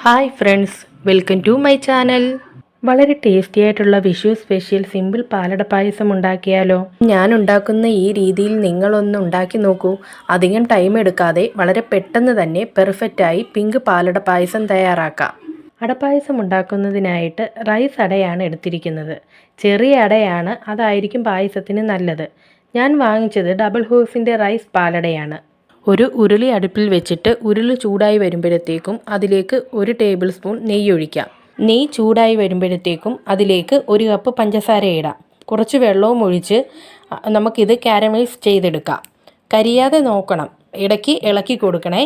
Hi friends, welcome to my channel. വളരെ tasty ആയിട്ടുള്ള Vishu special simple palada payasam ഉണ്ടാക്കിയാലോ? ഞാൻ ഉണ്ടാക്കുന്ന ഈ രീതിയിൽ നിങ്ങളൊന്ന് ഉണ്ടാക്കി നോക്കൂ. അധികം ടൈം എടുക്കാതെ വളരെ പെട്ടെന്ന് തന്നെ പെർഫെക്റ്റായി പിങ്ക് പാലട പായസം തയ്യാറാക്കാം. അടപ്പായസം ഉണ്ടാക്കുന്നതിനായിട്ട് റൈസ് അടയാണ് എടുത്തിരിക്കുന്നത്. ചെറിയ അടയാണ്, അതായിരിക്കും പായസത്തിന് നല്ലത്. ഞാൻ വാങ്ങിച്ചത് ഡബിൾ ഹോഴ്സിൻ്റെ റൈസ് പാലടയാണ്. ഒരു ഉരുളി അടുപ്പിൽ വെച്ചിട്ട് ഉരുളി ചൂടായി വരുമ്പോഴത്തേക്കും അതിലേക്ക് 1 ടേബിൾ സ്പൂൺ നെയ്യ് ഒഴിക്കാം. നെയ്യ് ചൂടായി വരുമ്പോഴത്തേക്കും അതിലേക്ക് 1 കപ്പ് പഞ്ചസാര ഇടാം. കുറച്ച് വെള്ളവും ഒഴിച്ച് നമുക്കിത് കാരമലൈസ് ചെയ്തെടുക്കാം. കരിയാതെ നോക്കണം, ഇടയ്ക്ക് ഇളക്കി കൊടുക്കണേ.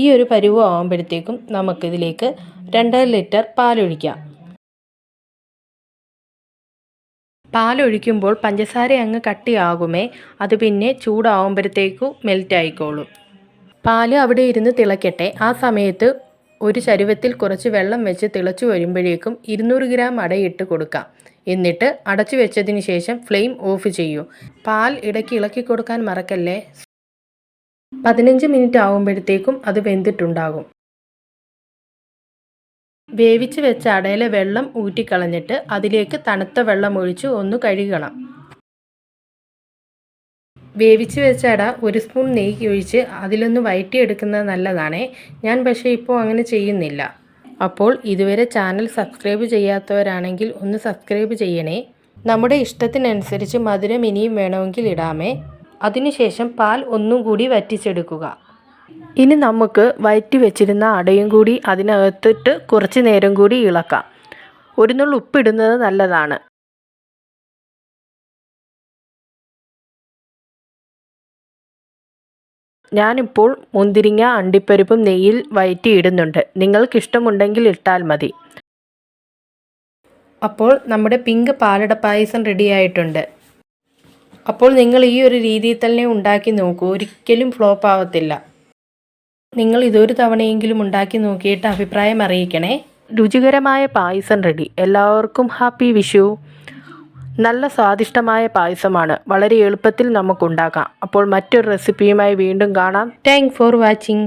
ഈ ഒരു പരുവം ആകുമ്പോഴത്തേക്കും നമുക്കിതിലേക്ക് 2 ലിറ്റർ പാലൊഴിക്കാം. പാലൊഴിക്കുമ്പോൾ പഞ്ചസാര അങ്ങ് കട്ടിയാകുമേ, അത് പിന്നെ ചൂടാവുമ്പോഴത്തേക്കും മെൽറ്റ് ആയിക്കോളും. പാല് അവിടെ ഇരുന്ന് തിളയ്ക്കട്ടെ. ആ സമയത്ത് ഒരു ചരുവത്തിൽ കുറച്ച് വെള്ളം വെച്ച് തിളച്ചു വരുമ്പോഴേക്കും 200 ഗ്രാം അടയിട്ട് കൊടുക്കാം. എന്നിട്ട് അടച്ചു വെച്ചതിന് ശേഷം ഫ്ലെയിം ഓഫ് ചെയ്യൂ. പാൽ ഇടയ്ക്ക് ഇളക്കി കൊടുക്കാൻ മറക്കല്ലേ. 15 മിനിറ്റ് ആകുമ്പോഴത്തേക്കും അത് വെന്തിട്ടുണ്ടാകും. വേവിച്ച് വെച്ച അടയിലെ വെള്ളം ഊറ്റിക്കളഞ്ഞിട്ട് അതിലേക്ക് തണുത്ത വെള്ളം ഒഴിച്ച് ഒന്ന് കഴുകണം. വേവിച്ച് വെച്ച അട 1 സ്പൂൺ നെയ്യ് ഒഴിച്ച് അതിലൊന്ന് വഴറ്റിയെടുക്കുന്നത് നല്ലതാണേ. ഞാൻ പക്ഷേ ഇപ്പോൾ അങ്ങനെ ചെയ്യുന്നില്ല. അപ്പോൾ ഇതുവരെ ചാനൽ സബ്സ്ക്രൈബ് ചെയ്യാത്തവരാണെങ്കിൽ ഒന്ന് സബ്സ്ക്രൈബ് ചെയ്യണേ. നമ്മുടെ ഇഷ്ടത്തിനനുസരിച്ച് മധുരം ഇനിയും വേണമെങ്കിൽ ഇടാമേ. അതിനുശേഷം പാൽ ഒന്നും കൂടി വറ്റിച്ചെടുക്കുക. ഇനി നമുക്ക് വഴറ്റി വെച്ചിരുന്ന അടയും കൂടി അതിനകത്തിട്ട് കുറച്ച് നേരം കൂടി ഇളക്കാം. ഒരു നുള്ളു ഉപ്പിടുന്നത് നല്ലതാണ്. ഞാനിപ്പോൾ മുന്തിരിങ്ങ അണ്ടിപ്പരിപ്പും നെയ്യിൽ വഴറ്റി ഇടുന്നുണ്ട്. നിങ്ങൾക്ക് ഇഷ്ടമുണ്ടെങ്കിൽ ഇട്ടാൽ മതി. അപ്പോൾ നമ്മുടെ പിങ്ക് പാലട പായസം റെഡി ആയിട്ടുണ്ട്. അപ്പോൾ നിങ്ങൾ ഈ ഒരു രീതിയിൽ തന്നെ ഉണ്ടാക്കി നോക്കൂ, ഒരിക്കലും ഫ്ലോപ്പ് ആവത്തില്ല. നിങ്ങൾ ഇതൊരു തവണയെങ്കിലും ഉണ്ടാക്കി നോക്കിയിട്ട് അഭിപ്രായം അറിയിക്കണേ. രുചികരമായ പായസം റെഡി. എല്ലാവർക്കും ഹാപ്പി വിഷു. നല്ല സ്വാദിഷ്ടമായ പായസമാണ്. വളരെ എളുപ്പത്തിൽ നമുക്കുണ്ടാക്കാം. അപ്പോൾ മറ്റൊരു റെസിപ്പിയുമായി വീണ്ടും കാണാം. Thanks for watching.